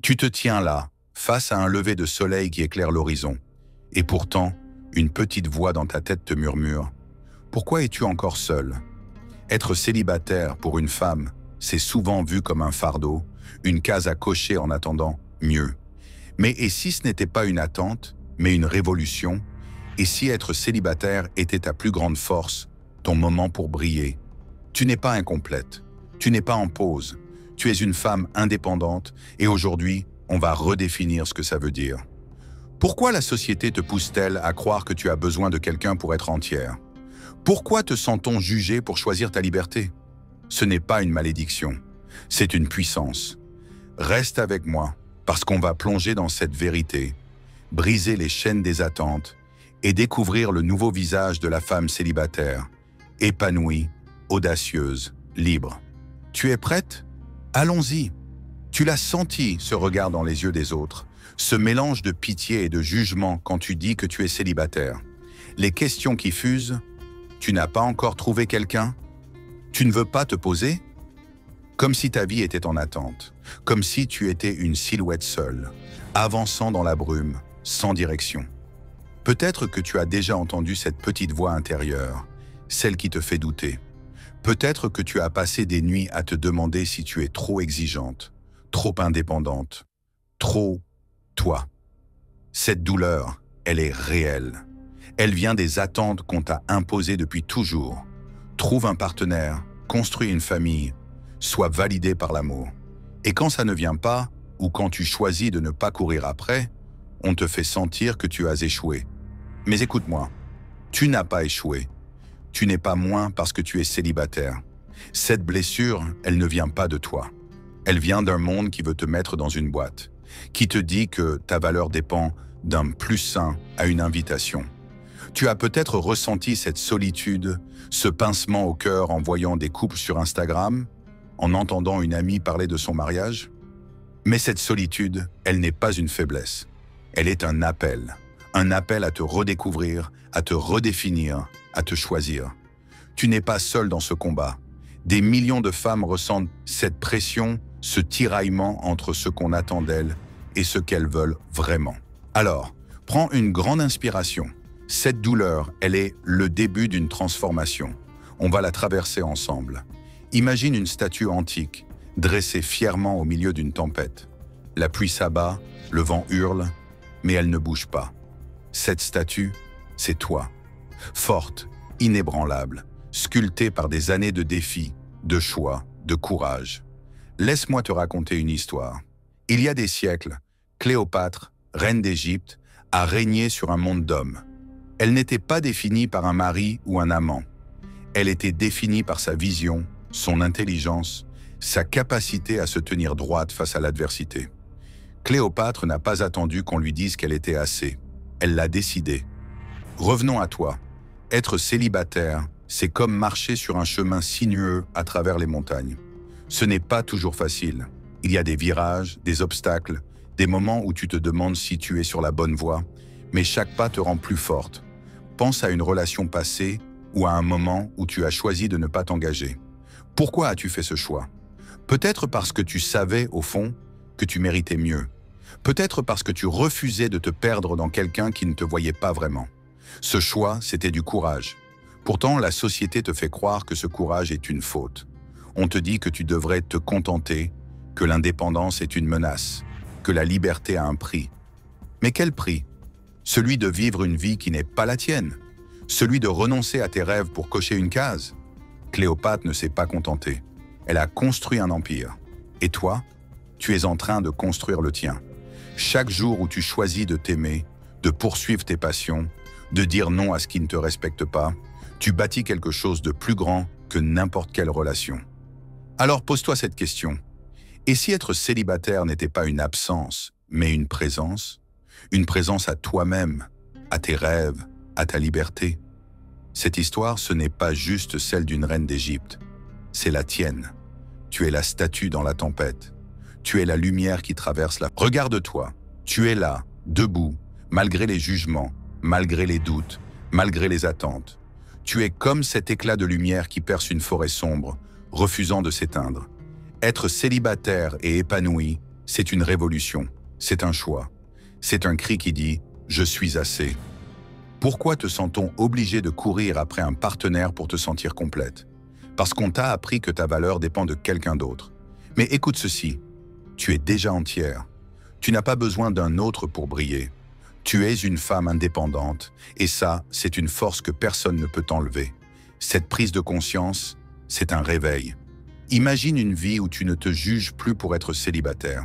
Tu te tiens là, face à un lever de soleil qui éclaire l'horizon. Et pourtant, une petite voix dans ta tête te murmure « Pourquoi es-tu encore seule ?» Être célibataire pour une femme, c'est souvent vu comme un fardeau, une case à cocher en attendant mieux. Mais et si ce n'était pas une attente, mais une révolution? Et si être célibataire était ta plus grande force, ton moment pour briller? Tu n'es pas incomplète, tu n'es pas en pause, tu es une femme indépendante et aujourd'hui, on va redéfinir ce que ça veut dire. Pourquoi la société te pousse-t-elle à croire que tu as besoin de quelqu'un pour être entière? Pourquoi te sent-on jugé pour choisir ta liberté? Ce n'est pas une malédiction, c'est une puissance. Reste avec moi, parce qu'on va plonger dans cette vérité, briser les chaînes des attentes et découvrir le nouveau visage de la femme célibataire, épanouie, audacieuse, libre. Tu es prête? Allons-y. Tu l'as senti, ce regard dans les yeux des autres, ce mélange de pitié et de jugement quand tu dis que tu es célibataire. Les questions qui fusent, tu n'as pas encore trouvé quelqu'un? Tu ne veux pas te poser? Comme si ta vie était en attente, comme si tu étais une silhouette seule, avançant dans la brume, sans direction. Peut-être que tu as déjà entendu cette petite voix intérieure, celle qui te fait douter. Peut-être que tu as passé des nuits à te demander si tu es trop exigeante, trop indépendante, trop toi. Cette douleur, elle est réelle. Elle vient des attentes qu'on t'a imposées depuis toujours. Trouve un partenaire, construis une famille, sois validé par l'amour. Et quand ça ne vient pas, ou quand tu choisis de ne pas courir après, on te fait sentir que tu as échoué. Mais écoute-moi, tu n'as pas échoué. Tu n'es pas moins parce que tu es célibataire. Cette blessure, elle ne vient pas de toi. Elle vient d'un monde qui veut te mettre dans une boîte, qui te dit que ta valeur dépend d'un plus sain à une invitation. Tu as peut-être ressenti cette solitude, ce pincement au cœur en voyant des couples sur Instagram, en entendant une amie parler de son mariage. Mais cette solitude, elle n'est pas une faiblesse. Elle est un appel à te redécouvrir, à te redéfinir, à te choisir. Tu n'es pas seul dans ce combat. Des millions de femmes ressentent cette pression, ce tiraillement entre ce qu'on attend d'elles et ce qu'elles veulent vraiment. Alors, prends une grande inspiration. Cette douleur, elle est le début d'une transformation. On va la traverser ensemble. Imagine une statue antique, dressée fièrement au milieu d'une tempête. La pluie s'abat, le vent hurle, mais elle ne bouge pas. Cette statue, c'est toi. Forte, inébranlable, sculptée par des années de défis, de choix, de courage. Laisse-moi te raconter une histoire. Il y a des siècles, Cléopâtre, reine d'Égypte, a régné sur un monde d'hommes. Elle n'était pas définie par un mari ou un amant. Elle était définie par sa vision, son intelligence, sa capacité à se tenir droite face à l'adversité. Cléopâtre n'a pas attendu qu'on lui dise qu'elle était assez. Elle l'a décidé. Revenons à toi. Être célibataire, c'est comme marcher sur un chemin sinueux à travers les montagnes. Ce n'est pas toujours facile. Il y a des virages, des obstacles, des moments où tu te demandes si tu es sur la bonne voie, mais chaque pas te rend plus forte. Pense à une relation passée ou à un moment où tu as choisi de ne pas t'engager. Pourquoi as-tu fait ce choix? Peut-être parce que tu savais, au fond, que tu méritais mieux. Peut-être parce que tu refusais de te perdre dans quelqu'un qui ne te voyait pas vraiment. Ce choix, c'était du courage. Pourtant, la société te fait croire que ce courage est une faute. On te dit que tu devrais te contenter, que l'indépendance est une menace, que la liberté a un prix. Mais quel prix? Celui de vivre une vie qui n'est pas la tienne. Celui de renoncer à tes rêves pour cocher une case. Cléopâtre ne s'est pas contentée. Elle a construit un empire. Et toi, tu es en train de construire le tien. Chaque jour où tu choisis de t'aimer, de poursuivre tes passions, de dire non à ce qui ne te respecte pas, tu bâtis quelque chose de plus grand que n'importe quelle relation. Alors pose-toi cette question. Et si être célibataire n'était pas une absence, mais une présence à toi-même, à tes rêves, à ta liberté? Cette histoire, ce n'est pas juste celle d'une reine d'Égypte, c'est la tienne. Tu es la statue dans la tempête. Tu es la lumière qui traverse la... Regarde-toi, tu es là, debout, malgré les jugements, malgré les doutes, malgré les attentes. Tu es comme cet éclat de lumière qui perce une forêt sombre, refusant de s'éteindre. Être célibataire et épanoui, C'est une révolution, c'est un choix. C'est un cri qui dit « Je suis assez ». Pourquoi te sent-on obligé de courir après un partenaire pour te sentir complète? Parce qu'on t'a appris que ta valeur dépend de quelqu'un d'autre. Mais écoute ceci, tu es déjà entière. Tu n'as pas besoin d'un autre pour briller. Tu es une femme indépendante, et ça, c'est une force que personne ne peut t'enlever. Cette prise de conscience, c'est un réveil. Imagine une vie où tu ne te juges plus pour être célibataire.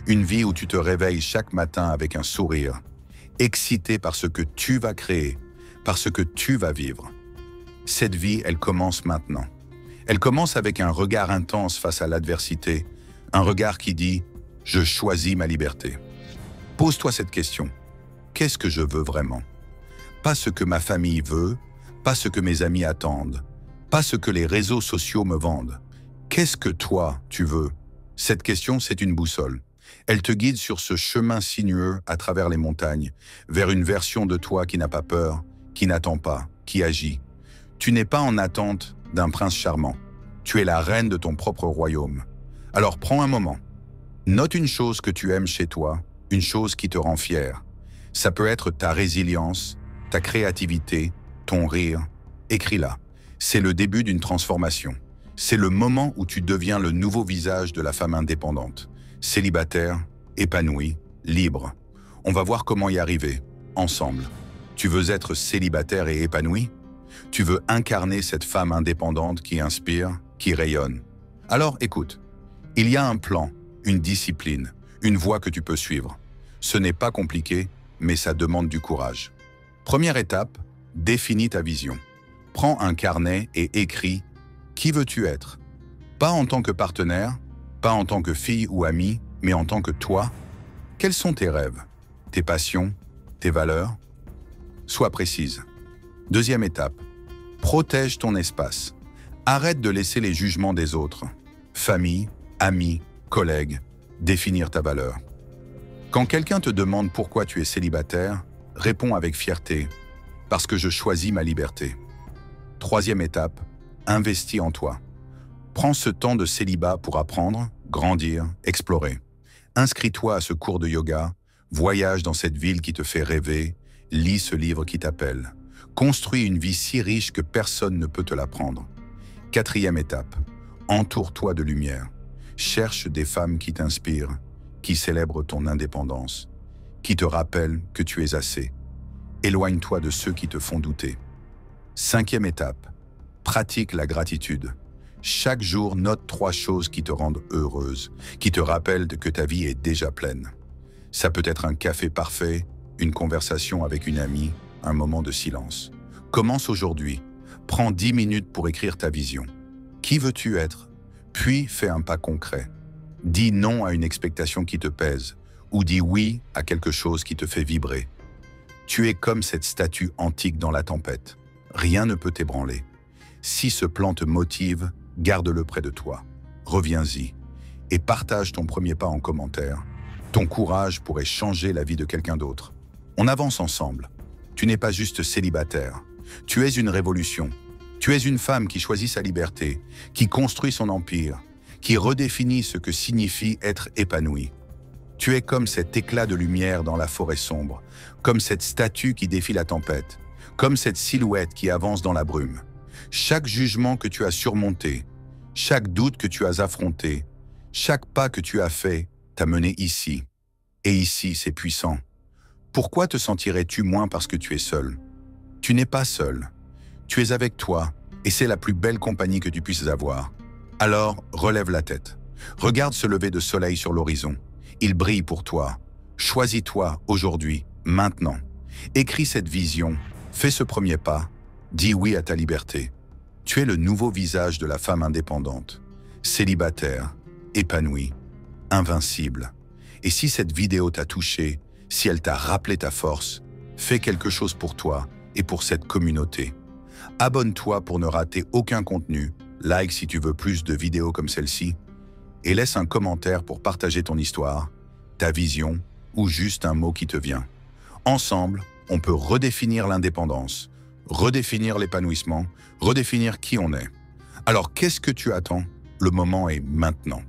Une vie où tu te réveilles chaque matin avec un sourire, excité par ce que tu vas créer, par ce que tu vas vivre. Cette vie, elle commence maintenant. Elle commence avec un regard intense face à l'adversité, un regard qui dit « Je choisis ma liberté ». Pose-toi cette question. Qu'est-ce que je veux vraiment? Pas ce que ma famille veut, pas ce que mes amis attendent, pas ce que les réseaux sociaux me vendent. Qu'est-ce que toi, tu veux? Cette question, c'est une boussole. Elle te guide sur ce chemin sinueux à travers les montagnes, vers une version de toi qui n'a pas peur, qui n'attend pas, qui agit. Tu n'es pas en attente d'un prince charmant. Tu es la reine de ton propre royaume. Alors prends un moment. Note une chose que tu aimes chez toi, une chose qui te rend fier. Ça peut être ta résilience, ta créativité, ton rire. Écris-la. C'est le début d'une transformation. C'est le moment où tu deviens le nouveau visage de la femme indépendante. Célibataire, épanouie, libre. On va voir comment y arriver, ensemble. Tu veux être célibataire et épanouie? Tu veux incarner cette femme indépendante qui inspire, qui rayonne. Alors écoute, il y a un plan, une discipline, une voie que tu peux suivre. Ce n'est pas compliqué, mais ça demande du courage. Première étape, définis ta vision. Prends un carnet et écris « Qui veux-tu être ?» Pas en tant que partenaire, pas en tant que fille ou amie, mais en tant que toi. Quels sont tes rêves, tes passions, tes valeurs? Sois précise. Deuxième étape, protège ton espace. Arrête de laisser les jugements des autres. Famille, amis, collègues, définir ta valeur. Quand quelqu'un te demande pourquoi tu es célibataire, réponds avec fierté « Parce que je choisis ma liberté ». Troisième étape, investis en toi. Prends ce temps de célibat pour apprendre, grandir, explorer. Inscris-toi à ce cours de yoga, voyage dans cette ville qui te fait rêver, lis ce livre qui t'appelle. Construis une vie si riche que personne ne peut te l'apprendre. Quatrième étape, entoure-toi de lumière. Cherche des femmes qui t'inspirent, qui célèbrent ton indépendance, qui te rappellent que tu es assez. Éloigne-toi de ceux qui te font douter. Cinquième étape, pratique la gratitude. Chaque jour, note 3 choses qui te rendent heureuse, qui te rappellent que ta vie est déjà pleine. Ça peut être un café parfait, une conversation avec une amie, un moment de silence. Commence aujourd'hui. Prends 10 minutes pour écrire ta vision. Qui veux-tu être? Puis fais un pas concret. Dis non à une expectation qui te pèse, ou dis oui à quelque chose qui te fait vibrer. Tu es comme cette statue antique dans la tempête. Rien ne peut t'ébranler. Si ce plan te motive, garde-le près de toi. Reviens-y et partage ton premier pas en commentaire. Ton courage pourrait changer la vie de quelqu'un d'autre. On avance ensemble. Tu n'es pas juste célibataire. Tu es une révolution. Tu es une femme qui choisit sa liberté, qui construit son empire, qui redéfinit ce que signifie être épanouie. Tu es comme cet éclat de lumière dans la forêt sombre, comme cette statue qui défie la tempête, comme cette silhouette qui avance dans la brume. Chaque jugement que tu as surmonté, chaque doute que tu as affronté, chaque pas que tu as fait t'a mené ici. Et ici, c'est puissant. Pourquoi te sentirais-tu moins parce que tu es seul? Tu n'es pas seul. Tu es avec toi, et c'est la plus belle compagnie que tu puisses avoir. Alors, relève la tête. Regarde ce lever de soleil sur l'horizon. Il brille pour toi. Choisis-toi aujourd'hui, maintenant. Écris cette vision, fais ce premier pas, dis oui à ta liberté. Tu es le nouveau visage de la femme indépendante, célibataire, épanouie, invincible. Et si cette vidéo t'a touché, si elle t'a rappelé ta force, fais quelque chose pour toi et pour cette communauté. Abonne-toi pour ne rater aucun contenu, like si tu veux plus de vidéos comme celle-ci, et laisse un commentaire pour partager ton histoire, ta vision ou juste un mot qui te vient. Ensemble, on peut redéfinir l'indépendance, redéfinir l'épanouissement, redéfinir qui on est. Alors qu'est-ce que tu attends? Le moment est maintenant.